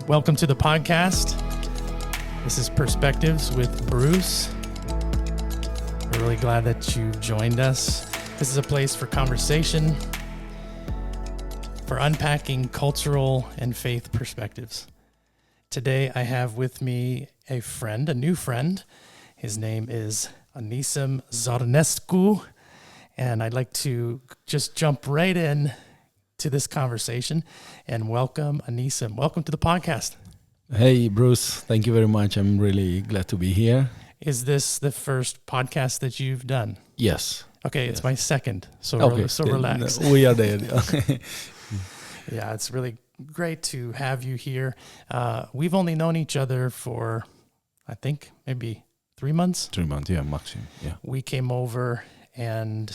Welcome to the podcast. This is Perspectives with Bruce. We're really glad that you joined us. This is a place for conversation, for unpacking cultural and faith perspectives. Today I have with me a friend, a new friend. His name is Onisim Zerneskow, and I'd like to just jump right in to this conversation and welcome Onisim. Welcome to the podcast. Hey, Bruce. Thank you very much. I'm really glad to be here. Is this the first podcast that you've done? Yes. Okay, it's my second, so relax. We are there. Yeah, it's really great to have you here. We've only known each other for, I think, maybe 3 months. 3 months, yeah, maximum. Yeah. We came over and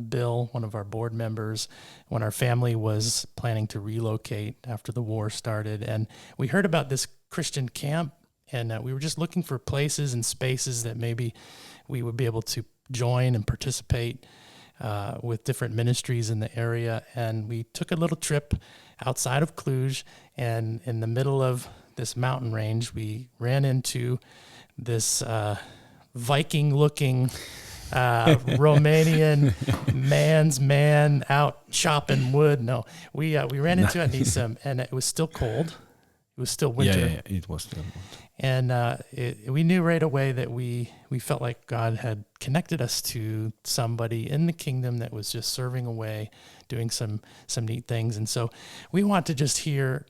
Bill, one of our board members, when our family was planning to relocate after the war started, and we heard about this Christian camp, and we were just looking for places and spaces that maybe we would be able to join and participate with different ministries in the area. And we took a little trip outside of Cluj, and in the middle of this mountain range, we ran into this Viking-looking Romanian man's man out chopping wood. No, we ran into Onisim, and it was still cold. It was still winter. Yeah, it was still winter. And we knew right away that we felt like God had connected us to somebody in the kingdom that was just serving away, doing some neat things. And so we want to just hear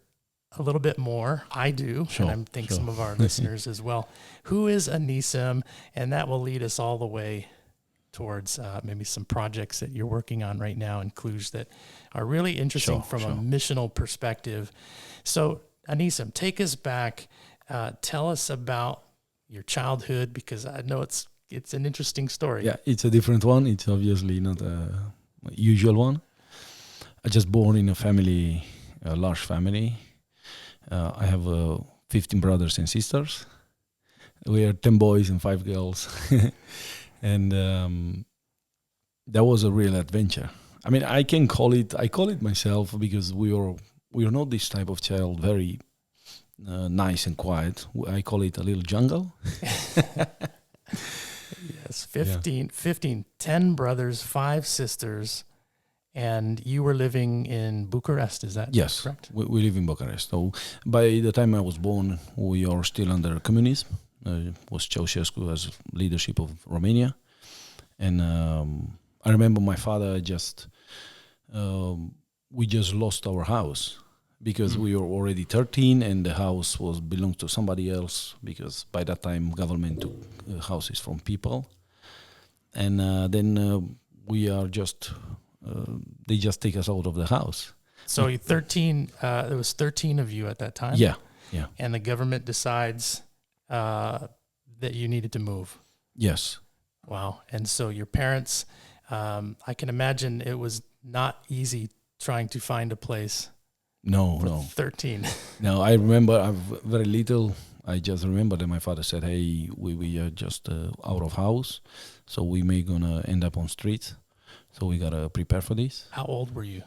a little bit more. I do, sure, and I think some of our listeners as well. Who is Onisim? And that will lead us all the way towards maybe some projects that you're working on right now in Cluj that are really interesting from a missional perspective. So, Onisim, take us back. Tell us about your childhood, because I know it's an interesting story. Yeah, it's a different one. It's obviously not a usual one. I just born in a large family. I have 15 brothers and sisters. We are 10 boys and 5 girls. And that was a real adventure. I mean, I call it myself, because we are not this type of child, very nice and quiet. I call it a little jungle. Yes, 10 brothers, 5 sisters, and you were living in Bucharest, is that correct? Yes, we live in Bucharest. So by the time I was born, we are still under communism. Was Ceausescu as leadership of Romania. And I remember my father we just lost our house, because we were already 13 and the house belonged to somebody else, because by that time government took houses from people. And then we are they just take us out of the house. So 13, there was 13 of you at that time? Yeah. And the government decides that you needed to move. Yes. Wow. And so your parents, I can imagine it was not easy trying to find a place. No. 13. No, I remember very little. I just remember that my father said, hey, we are just out of house, so we may gonna end up on streets. So we gotta prepare for this. How old were you?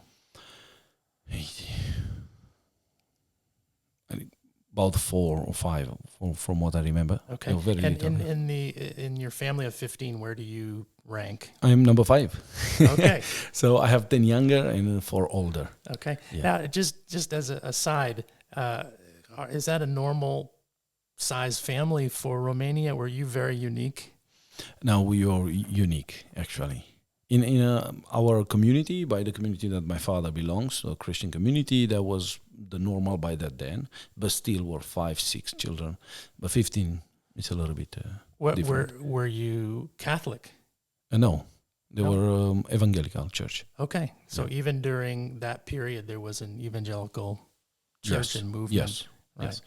About 4 or 5, from what I remember. Okay. No, very little. In your family of 15, where do you rank? I am number 5. Okay. So I have 10 younger and 4 older. Okay. Yeah. Now, just as a aside, is that a normal size family for Romania? Were you very unique? Now we are unique, actually. In our community, by the community that my father belongs, a Christian community, that was the normal by that then, but still were 5, 6 children. But 15, it's a little bit different. Were you Catholic? No, they were evangelical church. Okay, so even during that period, there was an evangelical church and movement. Yes, right.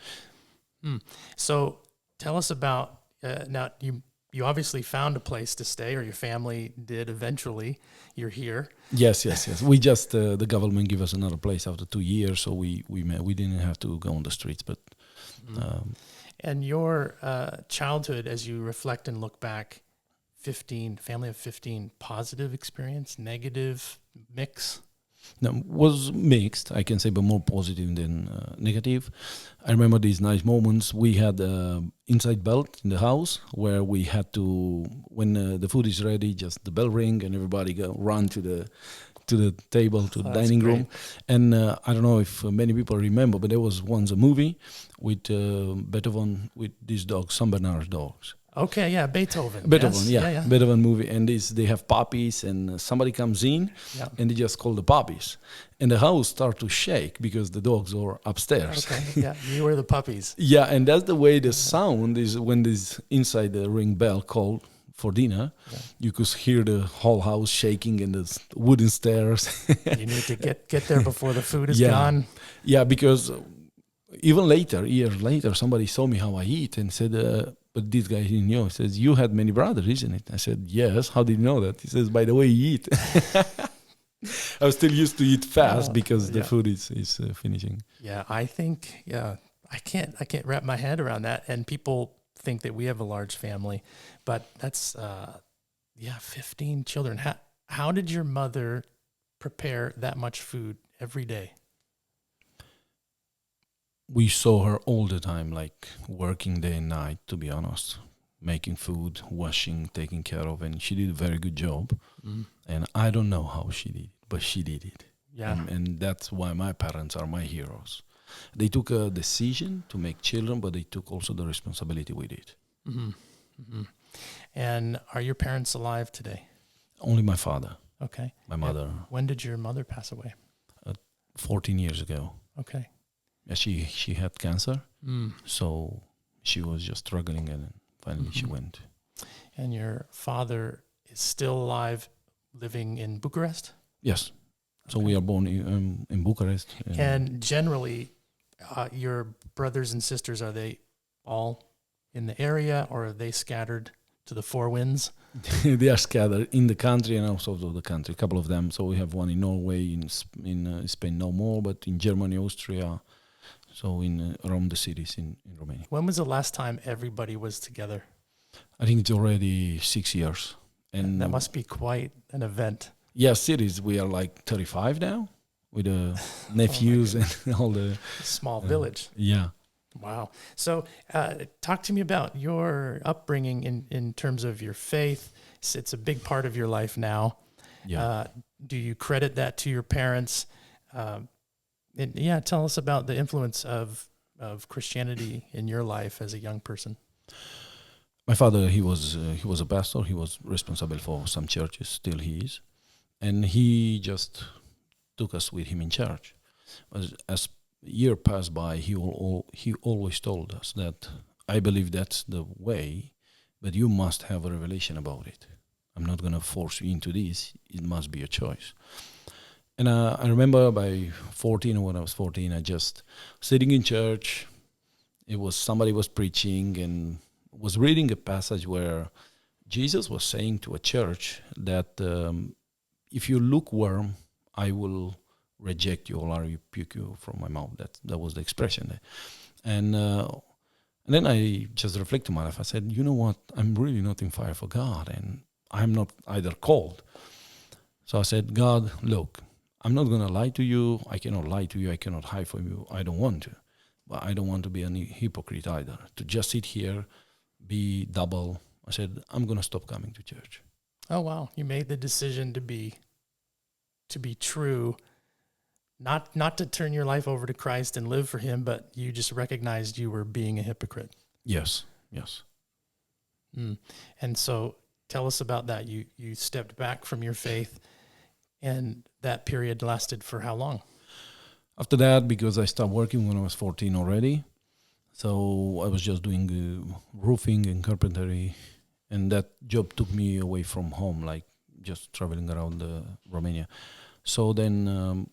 Yes. So tell us about, now you obviously found a place to stay, or your family did eventually. You're here. Yes. We just, the government gave us another place after 2 years, so we didn't have to go on the streets. But and your childhood, as you reflect and look back, family of 15, positive experience, negative, mix? No, was mixed, I can say, but more positive than negative. I remember these nice moments. We had inside belt in the house where we had to, when the food is ready, just the bell ring and everybody go run to the table, to the dining room. And I don't know if many people remember, but there was once a movie with Beethoven with these dogs, San Bernard dogs. Okay, yeah, Beethoven. Beethoven, Yes. yeah, Beethoven movie, and they have puppies, and somebody comes in, Yeah. and they just call the puppies, and the house start to shake because the dogs are upstairs. Okay, yeah, you were the puppies. Yeah, and that's the way the sound is when this inside the ring bell called for dinner. Yeah. You could hear the whole house shaking and the wooden stairs. You need to get there before the food is Yeah. gone. Yeah, because even later, years later, somebody saw me how I eat and said, but this guy didn't know. He says, you had many brothers, isn't it? I said, yes. How did you know that? He says, by the way you eat. I was still used to eat fast because the food is finishing. Yeah, I think, I can't wrap my head around that. And people think that we have a large family, but that's, 15 children. How did your mother prepare that much food every day? We saw her all the time, like working day and night, to be honest, making food, washing, taking care of, and she did a very good job. And I don't know how she did it, but she did it. Yeah. And that's why my parents are my heroes. They took a decision to make children, but they took also the responsibility with it. Mm-hmm. Mm-hmm. And are your parents alive today? Only my father. Okay. My mother. When did your mother pass away? 14 years ago. Okay. Yeah, she had cancer, so she was just struggling, and finally she went. And your father is still alive, living in Bucharest? Yes. So we are born in Bucharest. And generally, your brothers and sisters, are they all in the area, or are they scattered to the four winds? They are scattered in the country and outside of the country, a couple of them. So we have one in Norway, in Spain no more, but in Germany, Austria, so in around the cities in Romania. When was the last time everybody was together? I think it's already 6 years. And that must be quite an event. Yes, it is. We are like 35 now with the nephews and all the... Small village. Yeah. Wow. So talk to me about your upbringing in terms of your faith. It's a big part of your life now. Yeah. Do you credit that to your parents? Tell us about the influence of Christianity in your life as a young person. My father, he was a pastor. He was responsible for some churches. Still he is. And he just took us with him in church. As year passed by, he always told us that I believe that's the way, but you must have a revelation about it. I'm not going to force you into this. It must be a choice. And I remember by 14, or when I was 14, I just sitting in church. Somebody was preaching and was reading a passage where Jesus was saying to a church that if you lukewarm, I will reject you or I rebuke you from my mouth. That was the expression there. And then I just reflect to my life. I said, you know what? I'm really not in fire for God, and I'm not either called. So I said, God, look, I'm not going to lie to you. I cannot lie to you. I cannot hide from you. I don't want to. But I don't want to be a hypocrite either, to just sit here, be double. I said, I'm going to stop coming to church. Oh, wow. You made the decision to be true, not to turn your life over to Christ and live for him, but you just recognized you were being a hypocrite. Yes. And so tell us about that. You stepped back from your faith, and that period lasted for how long? After that, because I started working when I was 14 already, so I was just doing roofing and carpentry, and that job took me away from home, like just traveling around Romania. So then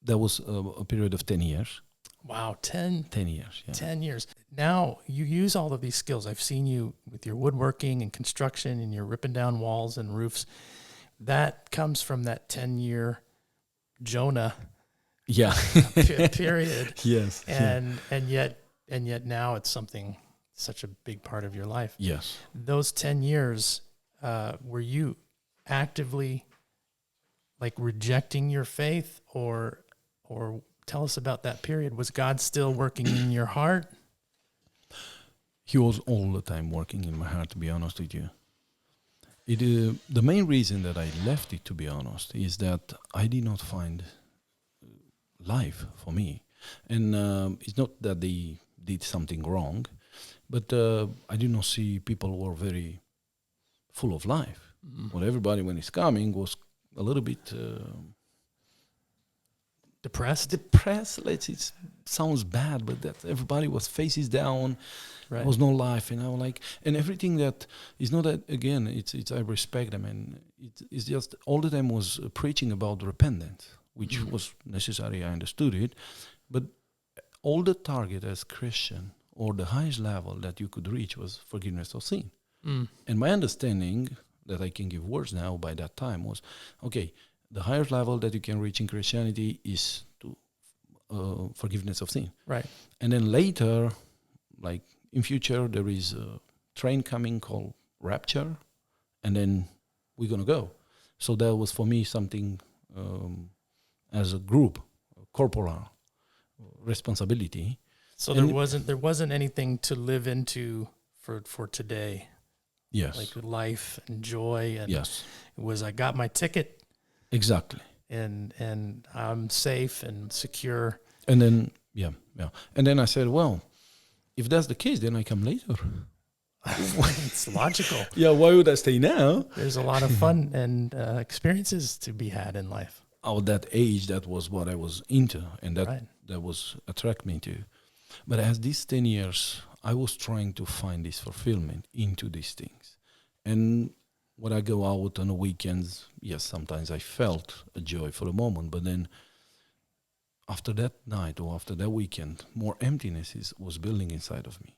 that was a period of 10 years. Wow, 10 years, yeah. 10 years. Now you use all of these skills. I've seen you with your woodworking and construction, and you're ripping down walls and roofs. That comes from that 10-year Jonah period. Yes. And yet now it's such a big part of your life. Yes. Those 10 years, were you actively like rejecting your faith, or tell us about that period. Was God still working in your heart? He was all the time working in my heart, to be honest with you. The main reason that I left it, to be honest, is that I did not find life for me. And it's not that they did something wrong, but I did not see people who were very full of life. Well, everybody, when it's coming, was a little bit Depressed? It sounds bad, but that everybody was faces down. Right. There was no life, and I was like, and everything that is not that, again, it's I respect them, and it's just all the time was preaching about repentance, which was necessary. I understood it, but all the target as Christian, or the highest level that you could reach, was forgiveness of sin. And my understanding that I can give words now by that time was, okay, the highest level that you can reach in Christianity is to forgiveness of sin. Right. And then later, like in future, there is a train coming called rapture, and then we're going to go. So that was for me something as a group, corporal responsibility. So And there wasn't anything to live into for today. Yes. Like life and joy, and Yes. it was, I got my ticket, Exactly. and I'm safe and secure. And then yeah. And then I said, well, if that's the case, then I come later. It's logical. Yeah, why would I stay now? There's a lot of fun and experiences to be had in life. At that age, that was what I was into, and Right. that was attract me to. But as these 10 years, I was trying to find this fulfillment into these things. And when I go out on the weekends, yes, sometimes I felt a joy for a moment, but then after that night or after that weekend, more emptiness was building inside of me.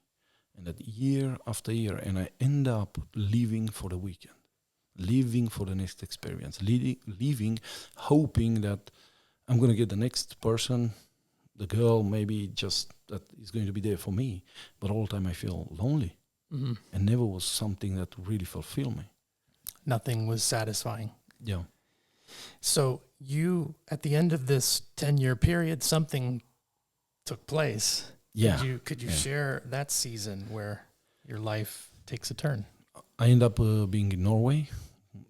And that year after year, and I end up leaving for the weekend, leaving for the next experience, leaving hoping that I'm going to get the next person, the girl, maybe just that is going to be there for me. But all the time I feel lonely, and never was something that really fulfilled me. Nothing was satisfying. Yeah. So you, at the end of this 10-year period, something took place. Yeah. Could you share that season where your life takes a turn? I end up being in Norway,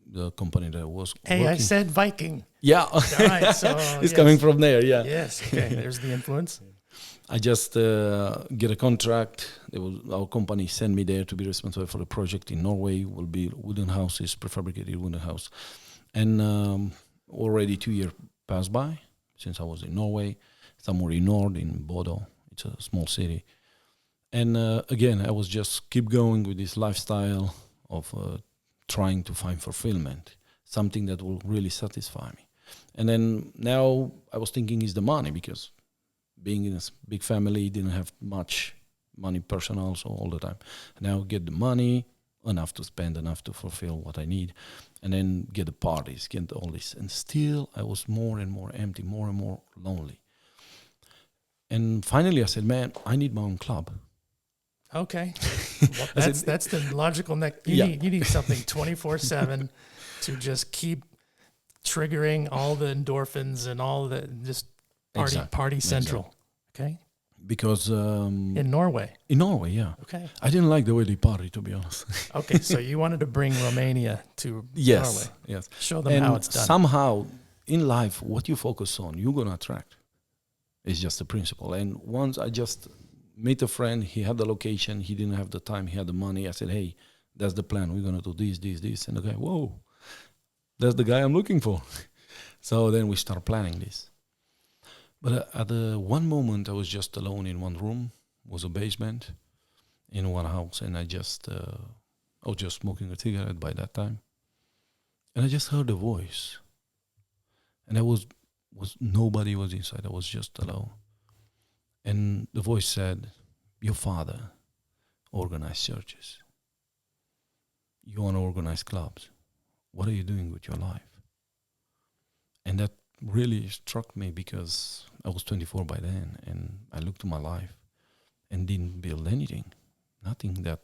the company that I was Hey, working. I said Viking. Yeah. All right, so It's coming from there, yeah. Yes, okay, there's the influence. I just get a contract. Our company sent me there to be responsible for the project in Norway. Will be wooden houses, prefabricated wooden house. And already 2 years passed by since I was in Norway, somewhere in North, in Bodo. It's a small city. And again, I was just keep going with this lifestyle of trying to find fulfillment, something that will really satisfy me. And then now I was thinking is the money, because being in a big family, didn't have much money personal, so all the time. Now get the money, enough to spend, enough to fulfill what I need, and then get the parties, get all this. And still I was more and more empty, more and more lonely. And finally I said, man, I need my own club. Okay, well, that's the logical next. You need something 24/7 to just keep triggering all the endorphins and all the just party central. Exactly. Okay, Because in Norway. in Norway, yeah. Okay. I didn't like the way they party, to be honest. Okay, so you wanted to bring Romania to Norway. Yes. Show them And how it's done. somehow in life, what you focus on, you're going to attract. It's just a principle. And once I just met a friend, he had the location, he didn't have the time, he had the money. I said, hey, that's the plan. We're going to do this. And the guy, whoa, that's the guy I'm looking for. So then we start planning this. But at one moment, I was just alone in one room. It was a basement in one house. And I was just smoking a cigarette by that time. And I just heard a voice. And I was nobody was inside. I was just alone. And the voice said, your father organized churches. You want to organize clubs. What are you doing with your life? And that really struck me, because I was 24 by then, and I looked to my life and didn't build anything. Nothing that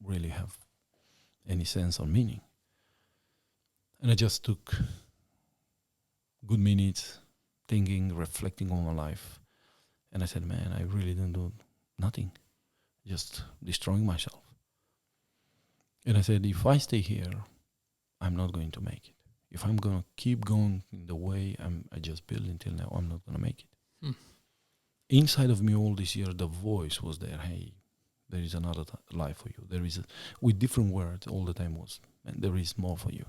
really have any sense or meaning. And I just took good minutes, thinking, reflecting on my life. And I said, man, I really didn't do nothing, just destroying myself. And I said, if I stay here, I'm not going to make it. If I'm going to keep going in the way I just built until now, I'm not going to make it. Inside of me all this year, the voice was there. Hey, there is another life for you. There is, with different words all the time was, and there is more for you.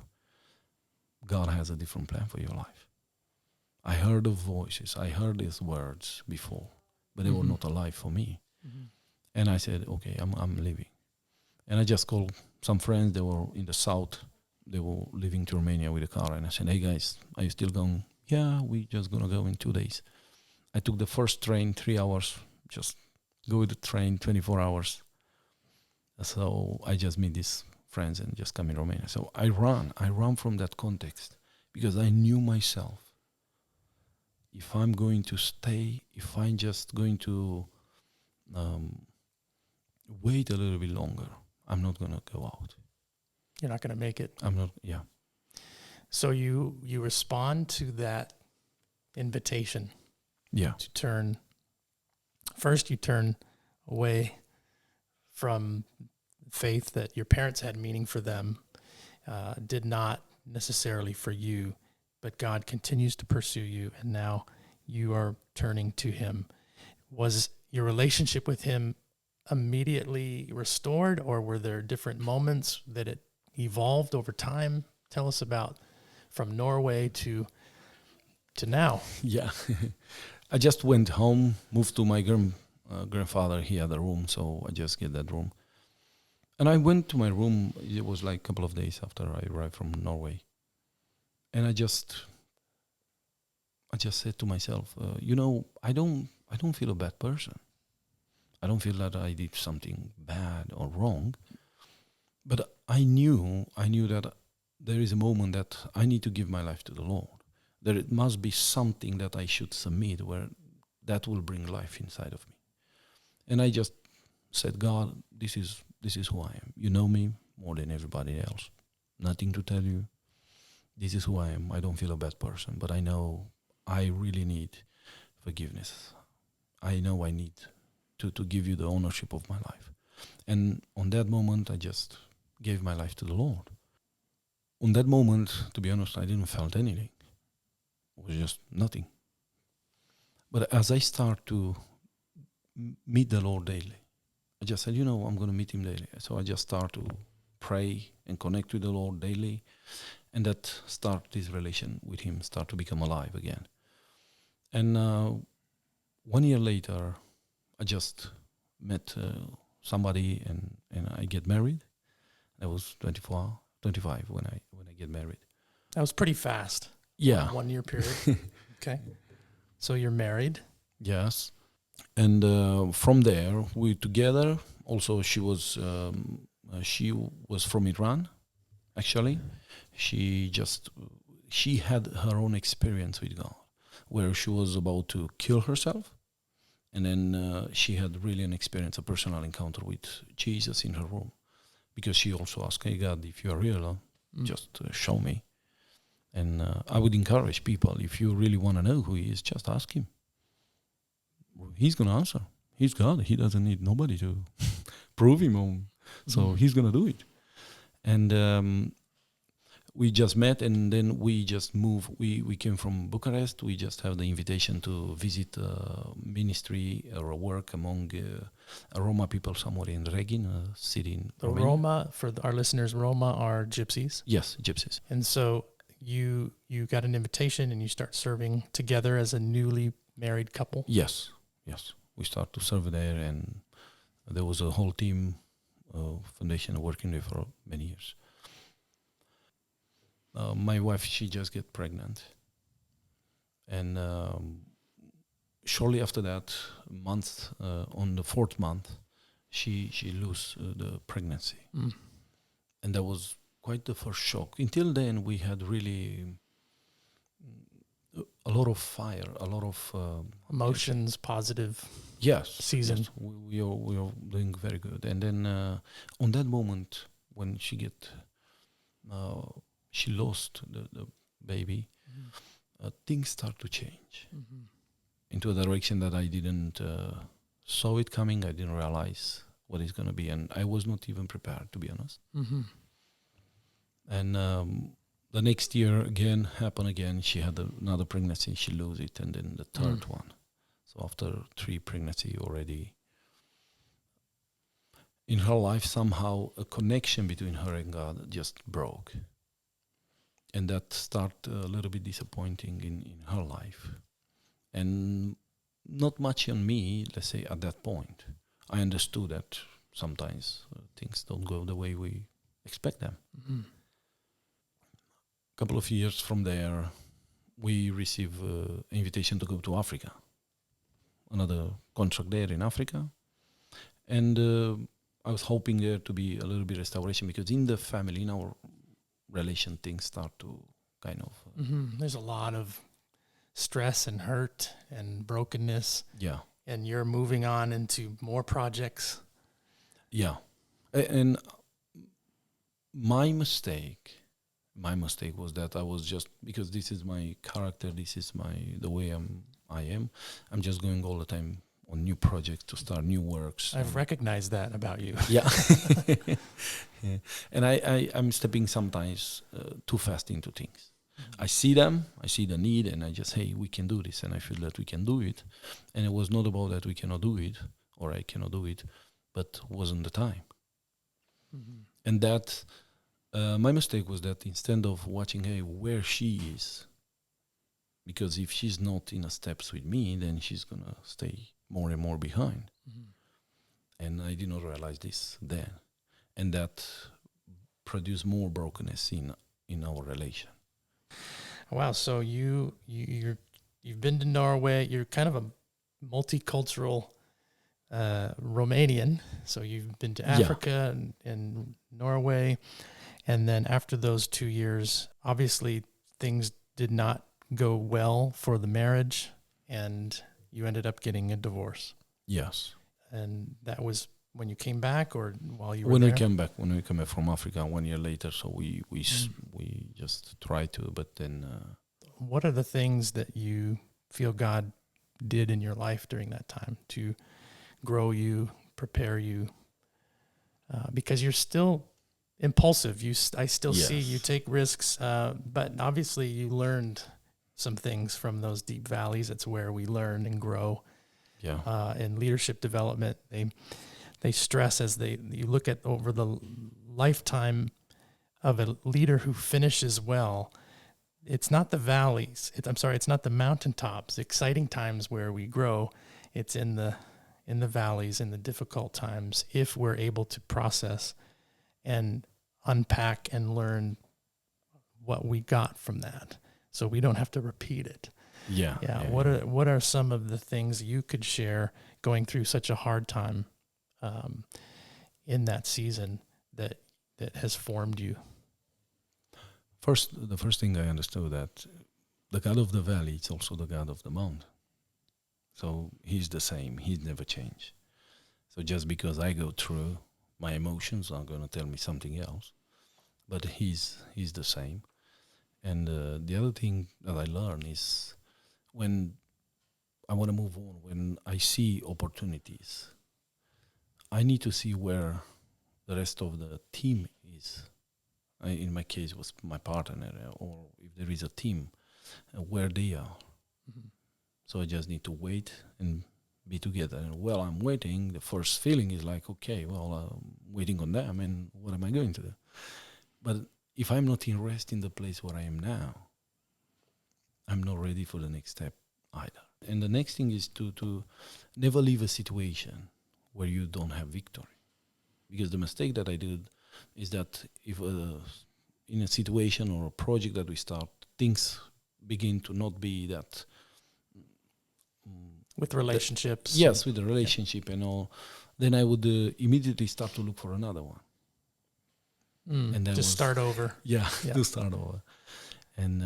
God has a different plan for your life. I heard the voices. I heard these words before, but they were not alive for me. And I said, okay, I'm leaving. And I just called some friends. They were in the south. They were leaving to Romania with a car. And I said, hey guys, are you still going? Yeah, we just going to go in 2 days. I took the first train, 3 hours, just go with the train, 24 hours. So I just meet these friends and just come in Romania. So I run from that context because I knew myself. If I'm going to stay, if I'm just going to wait a little bit longer, I'm not going to go out. You're not going to make it. I'm not, yeah. So you respond to that invitation. Yeah. To turn, first you turn away from faith that your parents had meaning for them, did not necessarily for you, but God continues to pursue you, and now you are turning to Him. Was your relationship with Him immediately restored, or were there different moments that it evolved over time? Tell us about from Norway to now. Yeah. I just went home, moved to my grandfather. He had a room, so I just get that room. And I went to my room. It was like a couple of days after I arrived from Norway. And I just said to myself, I don't feel a bad person. I don't feel that I did something bad or wrong. But I knew that there is a moment that I need to give my life to the Lord. There must be something that I should submit where that will bring life inside of me. And I just said, God, this is who I am. You know me more than everybody else. Nothing to tell you. This is who I am. I don't feel a bad person, but I know I really need forgiveness. I know I need to give you the ownership of my life. And on that moment, I just gave my life to the Lord. On that moment, to be honest, I didn't felt anything. It was just nothing. But as I start to meet the Lord daily, I just said, I'm going to meet Him daily. So I just start to pray and connect with the Lord daily. And that start this relation with Him start to become alive again. And 1 year later, I just met somebody and I get married. I was 25 when I get married. That was pretty fast. Yeah. 1 year period. Okay. So you're married. Yes. And from there, we together. Also, she was from Iran, actually. She had her own experience with God, where she was about to kill herself. And then she had really an experience, a personal encounter with Jesus in her room. Because she also asked, hey, God, if you are real, just show me. And I would encourage people, if you really want to know who He is, just ask Him. He's going to answer. He's God. He doesn't need nobody to prove Him on. So He's going to do it. And we just met, and then we just moved. We came from Bucharest. We just have the invitation to visit ministry or work among Roma people somewhere in Reghin, a city in Romania. Roma, for our listeners, Roma are gypsies. Yes, gypsies. And so you got an invitation and you start serving together as a newly married couple? Yes. We start to serve there, and there was a whole team foundation working there for many years. My wife, she just get pregnant. And shortly after that, on the 4th month, she lose the pregnancy. And that was quite the first shock. Until then, we had really a lot of fire, a lot of emotions, positive season. Yes, we are doing very good. And then on that moment, when she lost the baby, things start to change into a direction that I didn't saw it coming. I didn't realize what it's going to be, and I was not even prepared, to be honest. And the next year again happened again. She had another pregnancy. She lose it, and then the third one. So after 3 pregnancy already, in her life somehow a connection between her and God just broke, and that started a little bit disappointing in her life, and not much on me. Let's say at that point, I understood that sometimes things don't go the way we expect them. Couple of years from there, we receive invitation to go to Africa, another contract there in Africa, and I was hoping there to be a little bit restoration, because in the family, in our relation, things start to kind of there's a lot of stress and hurt and brokenness, and you're moving on into more projects. And my mistake was that I was just, because this is my character, this is the way I am. I'm just going all the time on new projects to start new works. I've recognized that about you. Yeah. And I'm stepping sometimes too fast into things. I see them, I see the need, and I just, hey, we can do this, and I feel that we can do it. And it was not about that we cannot do it, or I cannot do it, but wasn't the time. And that, my mistake was that instead of watching, hey, where she is, because if she's not in a steps with me, then she's going to stay more and more behind. And I did not realize this then. And that produced more brokenness in our relation. Wow. So you've been to Norway. You're kind of a multicultural Romanian. So you've been to Africa and Norway. And then after those 2 years, obviously things did not go well for the marriage, and you ended up getting a divorce. Yes. And that was when you came back, or while you were when there? When we came back from Africa 1 year later. So we just tried to, but then. What are the things that you feel God did in your life during that time to grow you, prepare you? Because you're still impulsive. I still see you take risks, but obviously you learned some things from those deep valleys. It's where we learn and grow. In leadership development, they stress you look at over the lifetime of a leader who finishes well, it's not the valleys. It's not the mountaintops, the exciting times where we grow. It's in the valleys, in the difficult times, if we're able to process and unpack and learn what we got from that, so we don't have to repeat it. What are some of the things you could share going through such a hard time in that season that has formed you? The first thing I understood that the God of the valley is also the God of the mountain. So he's the same. He's never changed. So just because I go through, my emotions are going to tell me something else, but he's the same. And the other thing that I learned is, when I want to move on, when I see opportunities, I need to see where the rest of the team is. In my case, was my partner, or if there is a team, where they are. So I just need to wait and be together. And while I'm waiting, the first feeling is like, okay, well, I'm waiting on them, and what am I going to do? But if I'm not in rest in the place where I am now, I'm not ready for the next step either. And the next thing is to never leave a situation where you don't have victory. Because the mistake that I did is that if in a situation or a project that we start, things begin to not be that... with relationships. With the relationship and all, then I would immediately start to look for another one. And then start over. To start over. And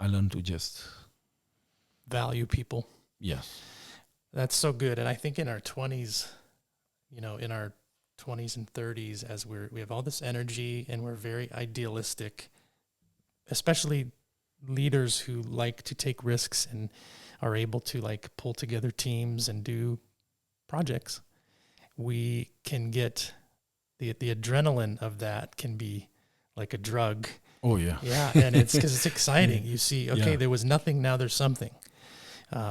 I learned to just... value people. Yes. That's so good. And I think in our 20s, in our 20s and 30s, as we have all this energy and we're very idealistic, especially leaders who like to take risks and are able to like pull together teams and do projects, we can get the adrenaline of that can be like a drug. Oh yeah. Yeah, and it's because it's exciting. You see, okay, Yeah. there was nothing, now there's something.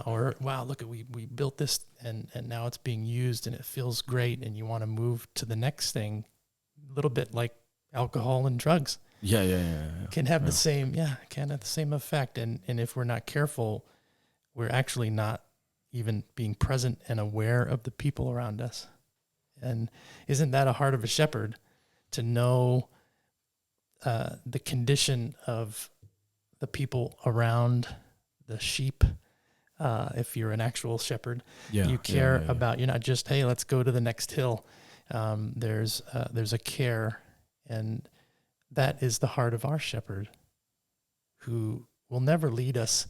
Or wow, look at we built this and now it's being used and it feels great, and you want to move to the next thing. A little bit like alcohol and drugs Yeah. can have the same effect. And if we're not careful, we're actually not even being present and aware of the people around us. And isn't that a heart of a shepherd, to know the condition of the people around the sheep? If you're an actual shepherd, you care about, you're not just, hey, let's go to the next hill. There's a care, and that is the heart of our shepherd, who will never lead us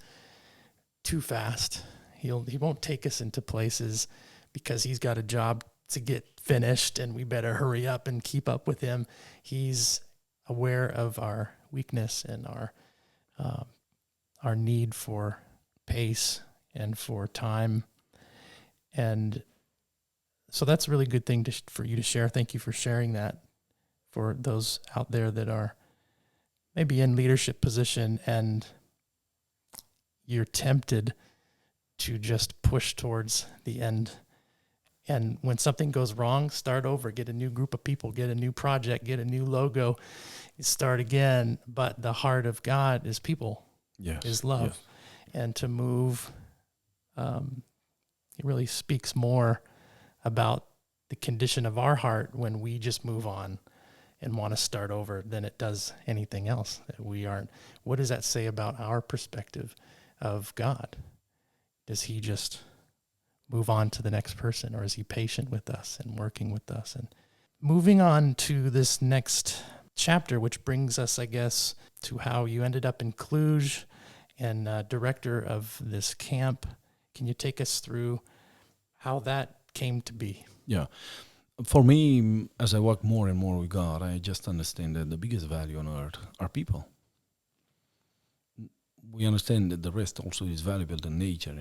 too fast. He won't take us into places because he's got a job to get finished and we better hurry up and keep up with him. He's aware of our weakness and our need for pace and for time. And so that's a really good thing for you to share. Thank you for sharing that for those out there that are maybe in leadership position and you're tempted to just push towards the end. And when something goes wrong, start over, get a new group of people, get a new project, get a new logo, start again. But the heart of God is people, is love. Yes. And to move, it really speaks more about the condition of our heart when we just move on and want to start over than it does anything else. That we aren't. What does that say about our perspective of God? Does he just move on to the next person, or is he patient with us and working with us? And moving on to this next chapter, which brings us, I guess, to how you ended up in Cluj and director of this camp. Can you take us through how that came to be? Yeah. For me, as I work more and more with God, I just understand that the biggest value on earth are people. We understand that the rest also is valuable, the nature,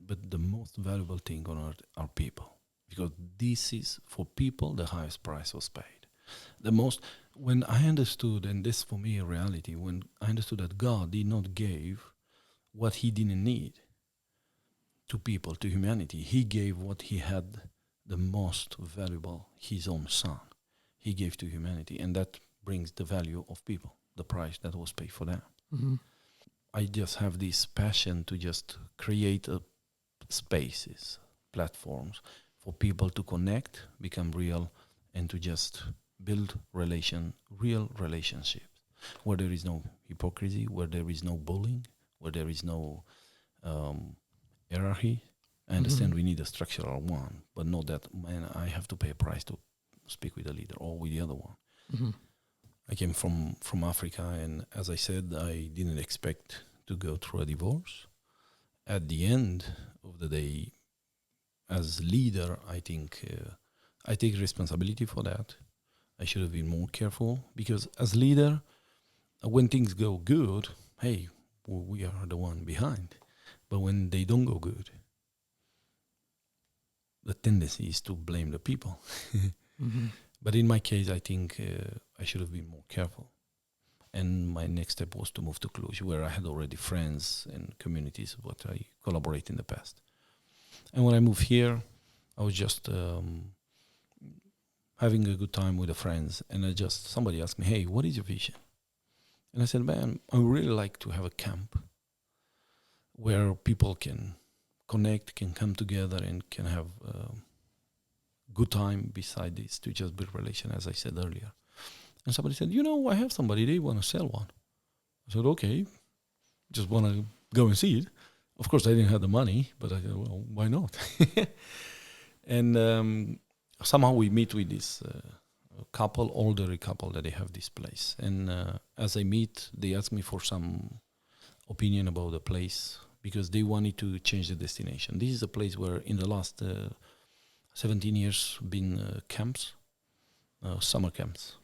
but the most valuable thing on earth are people. Because this is, for people, the highest price was paid. When I understood, and this for me a reality, when I understood that God did not give what he didn't need to people, to humanity. He gave what he had the most valuable, his own son. He gave to humanity, and that brings the value of people, the price that was paid for them. Mm-hmm. I just have this passion to just create spaces, platforms for people to connect, become real, and to just build real relationships, where there is no hypocrisy, where there is no bullying, where there is no hierarchy. I understand we need a structural one, but not that, man, I have to pay a price to speak with the leader or with the other one. Mm-hmm. I came from Africa, and as I said, I didn't expect to go through a divorce. At the end of the day, as leader, I think I take responsibility for that. I should have been more careful, because as leader, when things go good, hey, we are the one behind. But when they don't go good, the tendency is to blame the people. Mm-hmm. But in my case, I think I should have been more careful. And my next step was to move to Cluj, where I had already friends and communities what I collaborate in the past. And when I moved here, I was just having a good time with the friends. And somebody asked me, hey, what is your vision? And I said, man, I would really like to have a camp where people can connect, can come together, and can have good time beside this, to just build relation, as I said earlier. And somebody said, I have somebody, they want to sell one. I said, okay, just want to go and see it. Of course, I didn't have the money, but I said, well, why not? And somehow we meet with this older couple that they have this place. And as I meet, they ask me for some opinion about the place, because they wanted to change the destination. This is a place where in the last 17 years been camps, summer camps.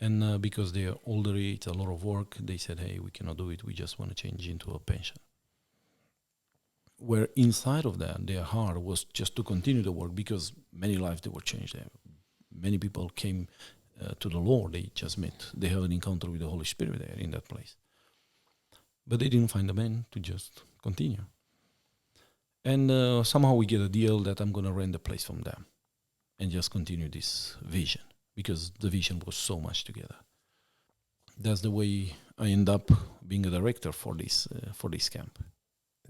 And because they are older, it's a lot of work. They said, "Hey, we cannot do it. We just want to change into a pension." Where inside of that, their heart was just to continue the work because many lives they were changed there. Many people came to the Lord. They just met. They had an encounter with the Holy Spirit there in that place. But they didn't find a man to just continue. And somehow we get a deal that I'm going to rent the place from them and just continue this vision because the vision was so much together. That's the way I end up being a director for this camp.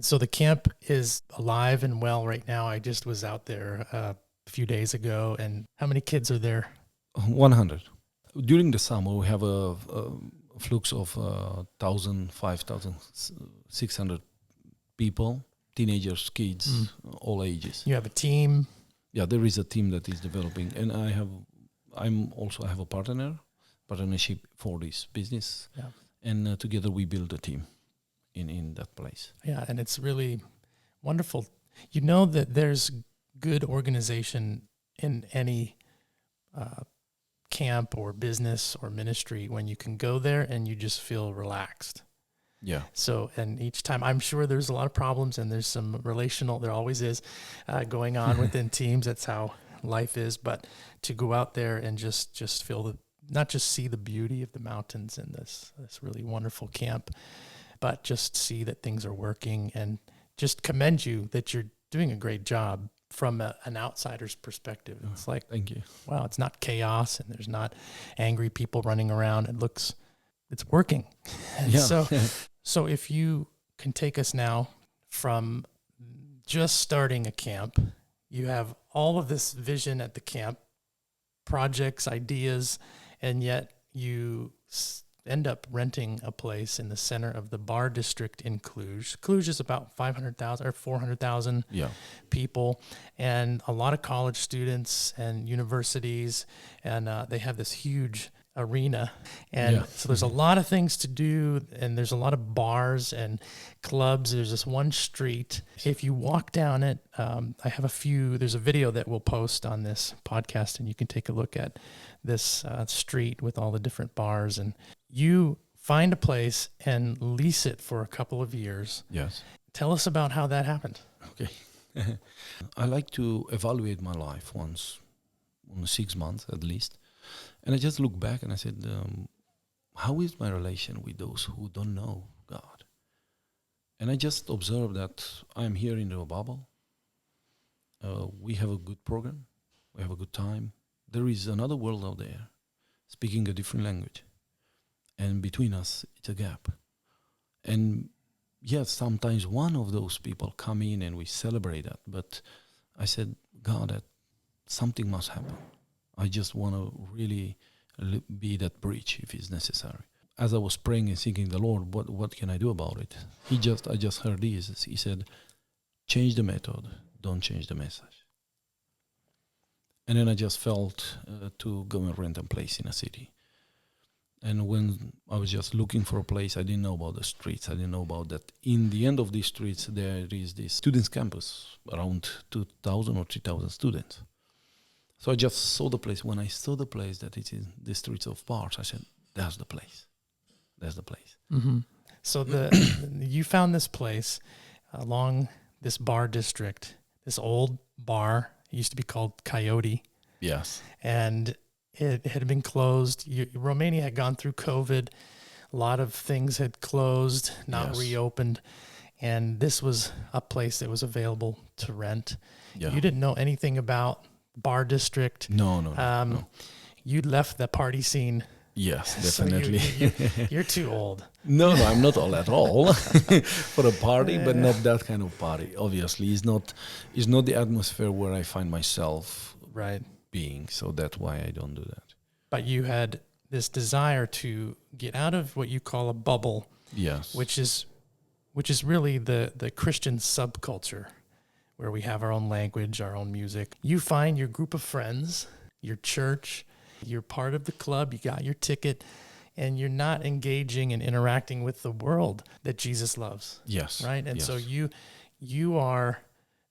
So the camp is alive and well right now. I just was out there a few days ago. And how many kids are there? 100. During the summer, we have a flux of 1,000, 5,600 people, teenagers, kids, all ages. You have a team? Yeah, there is a team that is developing. And I have a partnership for this business. Yeah. And together we build a team in that place. Yeah, and it's really wonderful. You know that there's good organization in any camp or business or ministry when you can go there and you just feel relaxed. Yeah. So, and each time, I'm sure there's a lot of problems and there's some there always is, going on within teams. That's how life is. But to go out there and just feel not just see the beauty of the mountains in this really wonderful camp, but just see that things are working and just commend you that you're doing a great job from an outsider's perspective. It's like, thank you. Wow, it's not chaos and there's not angry people running around. It's working. Yeah. So if you can take us now from just starting a camp, you have all of this vision at the camp, projects, ideas, and yet you end up renting a place in the center of the bar district in Cluj. Cluj is about 500,000 or 400,000 people, and a lot of college students and universities, and they have this huge arena. And so there's a lot of things to do, and there's a lot of bars and clubs. There's this one street. If you walk down it, there's a video that we'll post on this podcast, and you can take a look at this street with all the different bars, and you find a place and lease it for a couple of years. Yes. Tell us about how that happened. Okay. I like to evaluate my life once, 6 months at least. And I just look back and I said, how is my relation with those who don't know God? And I just observed that I'm here in the bubble. We have a good program. We have a good time. There is another world out there speaking a different language. And between us, it's a gap. And yes, sometimes one of those people come in and we celebrate that. But I said, God, that something must happen. I just want to really be that bridge if it's necessary. As I was praying and thinking, the Lord, what can I do about it? I just heard this. He said, change the method, don't change the message. And then I just felt to go and rent a place in a city. And when I was just looking for a place, I didn't know about the streets. I didn't know about that. In the end of these streets, there is this students' campus, around 2,000 or 3,000 students. So I just saw the place. When I saw the place that it's in the streets of bars, I said, that's the place. That's the place. Mm-hmm. So you found this place along this bar district, this old bar. It used to be called Coyote. Yes. And it had been closed. Romania had gone through COVID. A lot of things had closed, not reopened. And this was a place that was available to rent. Yeah. You didn't know anything about bar district. You'd left the party scene. Yes, definitely. So you're too old. No, I'm not old at all for a party, but not that kind of party. Obviously, it's not the atmosphere where I find myself being. So that's why I don't do that. But you had this desire to get out of what you call a bubble. Yes, which is really the Christian subculture, where we have our own language, our own music. You find your group of friends, your church, you're part of the club, you got your ticket, and you're not engaging and interacting with the world that Jesus loves. Yes. Right? And so you are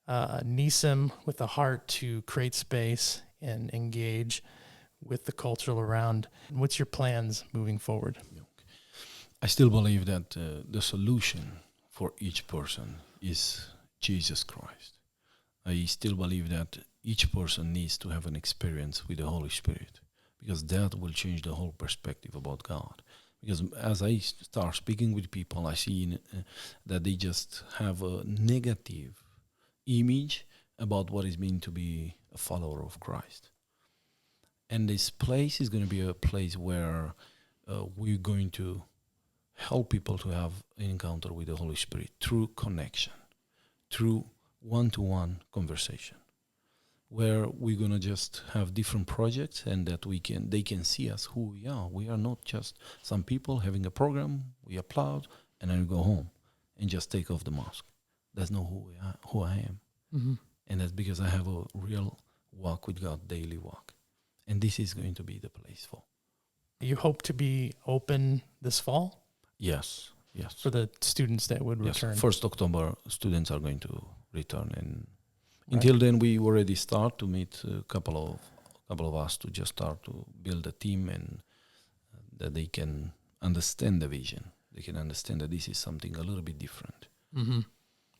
Onisim with a heart to create space and engage with the culture around. What's your plans moving forward? I still believe that the solution for each person is Jesus Christ. I still believe that each person needs to have an experience with the Holy Spirit, because that will change the whole perspective about God. Because as I start speaking with people, I see that they just have a negative image about what it means to be a follower of Christ. And this place is going to be a place where we're going to help people to have an encounter with the Holy Spirit through connection, through one-to-one conversation, where we're going to just have different projects, and that they can see us who we are. We are not just some people having a program, we applaud, and then we go home and just take off the mask. That's not who I am. Mm-hmm. And that's because I have a real walk with God, daily walk. And this is going to be the place for. You hope to be open this fall? Yes. For the students that would return? 1st October, students are going to return. And until then, we already start to meet a couple of us to just start to build a team, and that they can understand the vision. They can understand that this is something a little bit different. Mm-hmm.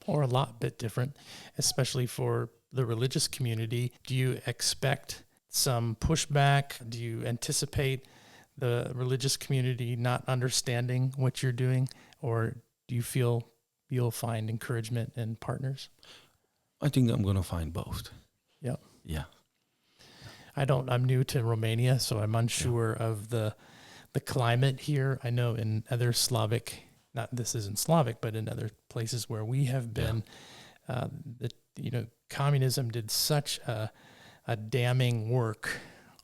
Or a lot bit different, especially for the religious community. Do you expect some pushback? Do you anticipate the religious community not understanding what you're doing? Or do you feel you'll find encouragement and partners? I think I'm going to find both. Yep. Yeah. I'm new to Romania, so I'm unsure of the climate here. I know in other Slavic, this isn't Slavic, but in other places where we have been, communism did such a damning work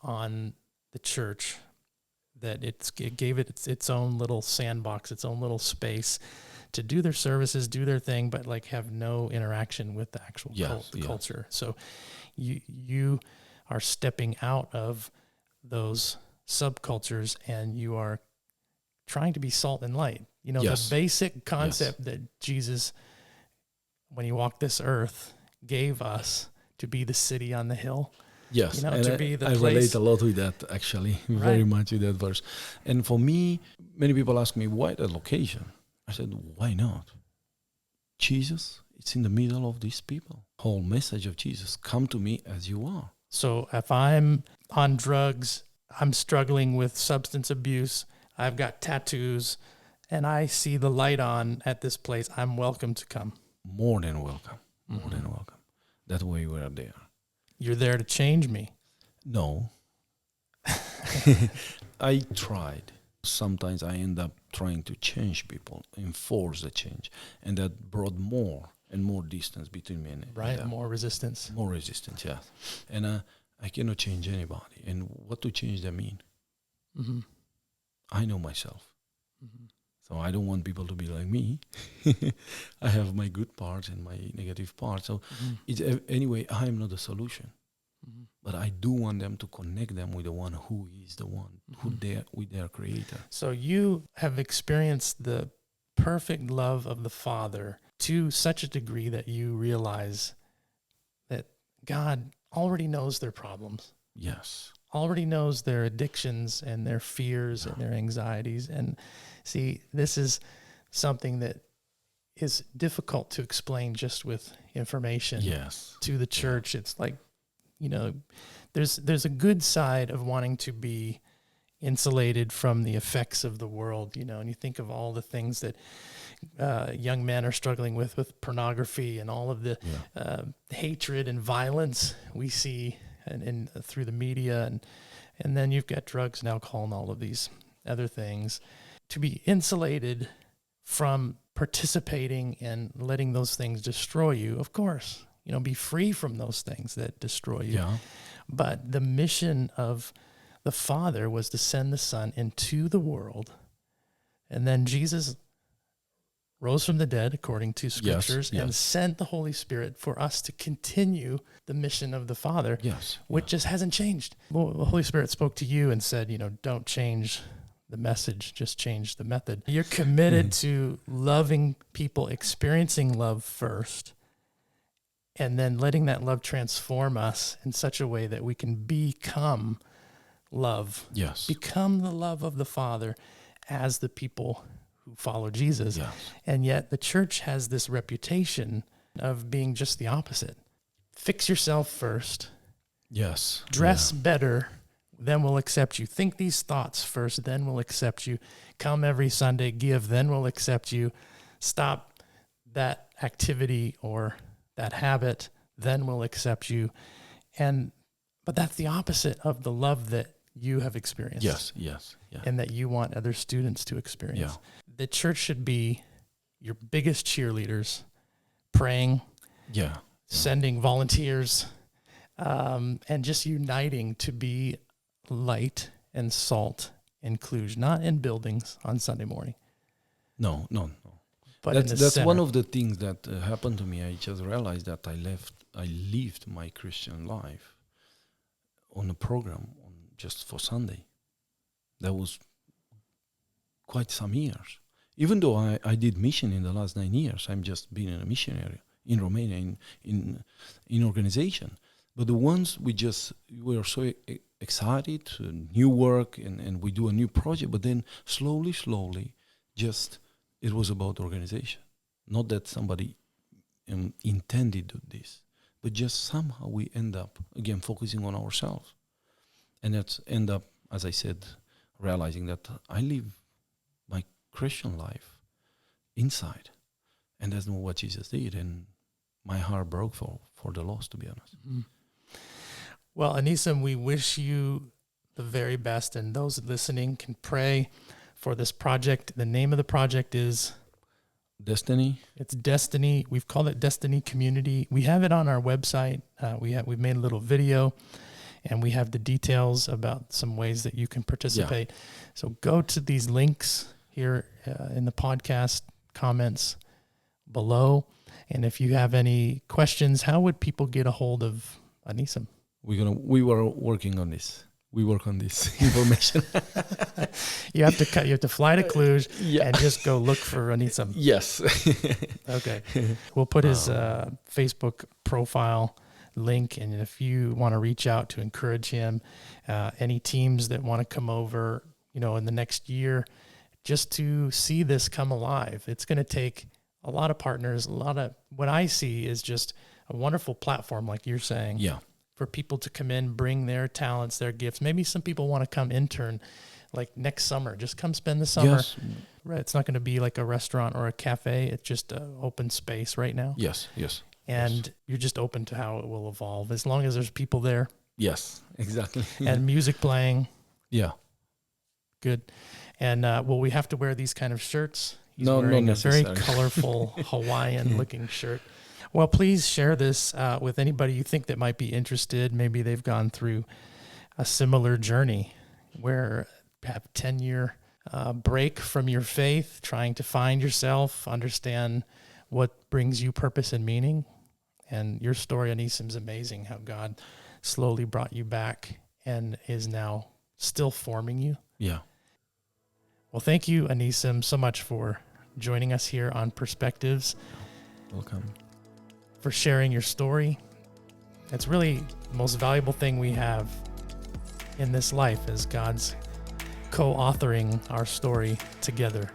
on the church that it gave it its own little sandbox, its own little space to do their services, do their thing, but like have no interaction with the actual culture. So you are stepping out of those subcultures, and you are trying to be salt and light. The basic concept that Jesus, when he walked this earth, gave us to be the city on the hill. Yes, and to be the I place. relate a lot with that, actually, very much with that verse. And for me, many people ask me, why that location? I said, why not? Jesus, it's in the middle of these people. Whole message of Jesus, come to me as you are. So if I'm on drugs, I'm struggling with substance abuse, I've got tattoos, and I see the light on at this place, I'm welcome to come. More than welcome. More than welcome. That way we are there. You're there to change me. No. I tried. Sometimes I end up trying to change people, enforce the change. And that brought more and more distance between me and them. More resistance. More resistance, yeah. And I cannot change anybody. And what to change them mean? Mm-hmm. I know myself. Mm-hmm. So I don't want people to be like me. I have my good parts and my negative parts. So anyway, I am not the solution. Mm-hmm. But I do want them to connect them with the one who is the one, with their creator. So you have experienced the perfect love of the Father to such a degree that you realize that God already knows their problems. Yes. Already knows their addictions and their fears and their anxieties. And see, this is something that is difficult to explain just with information to the church. It's like, there's a good side of wanting to be insulated from the effects of the world, and you think of all the things that young men are struggling with pornography and all of the hatred and violence we see and through the media, and then you've got drugs and alcohol and all of these other things. To be insulated from participating and letting those things destroy you, of course, be free from those things that destroy you. Yeah. But the mission of the Father was to send the Son into the world, and then Jesus rose from the dead, according to Scriptures, and sent the Holy Spirit for us to continue the mission of the Father, which just hasn't changed. Well, the Holy Spirit spoke to you and said, don't change the message, just change the method. You're committed to loving people, experiencing love first, and then letting that love transform us in such a way that we can become love. Yes. Become the love of the Father as the people who follow Jesus. Yes. And yet the church has this reputation of being just the opposite. Fix yourself first. Yes. Dress better, then we'll accept you. Think these thoughts first, then we'll accept you. Come every Sunday, give, then we'll accept you. Stop that activity or that habit, then we'll accept you. But that's the opposite of the love that you have experienced. Yes. Yeah. And that you want other students to experience. Yeah. The church should be your biggest cheerleaders, praying, Yeah. sending volunteers, and just uniting to be light and salt in Cluj, not in buildings on Sunday morning. No. But in the That's center. one of the things that happened to me. I just realized that I lived my Christian life on a program just for Sunday. That was quite some years. Even though I did mission in the last 9 years, I'm just being a missionary in Romania in organization. But the ones we were so excited, new work, and we do a new project. But then slowly, just it was about organization. Not that somebody intended to do this, but just somehow we end up again focusing on ourselves, and that's end up, as I said, realizing that I live my Christian life inside, and that's not what Jesus did, and my heart broke for the lost, to be honest. Mm-hmm. Well, Onisim, we wish you the very best, and those listening can pray for this project. The name of the project is Destiny. It's Destiny. We've called it Destiny Community. We have it on our website. We've made a little video, and we have the details about some ways that you can participate. Yeah. So go to these links here in the podcast comments below. And if you have any questions, how would people get a hold of Onisim? We were working on this. We work on this information. You have to fly to Cluj and just go look for Onisim. Yes. Okay. We'll put his Facebook profile link, and if you want to reach out to encourage him, any teams that want to come over, in the next year, just to see this come alive. It's going to take a lot of partners. What I see is just a wonderful platform, like you're saying. Yeah. For people to come in, bring their talents, their gifts. Maybe some people want to come intern like next summer. Just come spend the summer. Yes. Right. It's not going to be like a restaurant or a cafe. It's just an open space right now. Yes. And you're just open to how it will evolve as long as there's people there. Yes, exactly. And music playing. Yeah. Good. And will we have to wear these kind of shirts? He's no, wearing not a very necessary. colorful Hawaiian looking shirt. Well, please share this with anybody you think that might be interested. Maybe they've gone through a similar journey where have 10-year break from your faith, trying to find yourself, understand what brings you purpose and meaning. And your story, Onisim, is amazing, how God slowly brought you back and is now still forming you. Yeah. Well, thank you, Onisim, so much for joining us here on Perspectives. Welcome. For sharing your story. It's really the most valuable thing we have in this life is God's co-authoring our story together.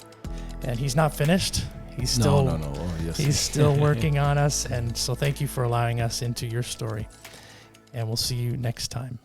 And he's not finished. He's still, No. Oh, yes. He's still working on us. And so thank you for allowing us into your story. And we'll see you next time.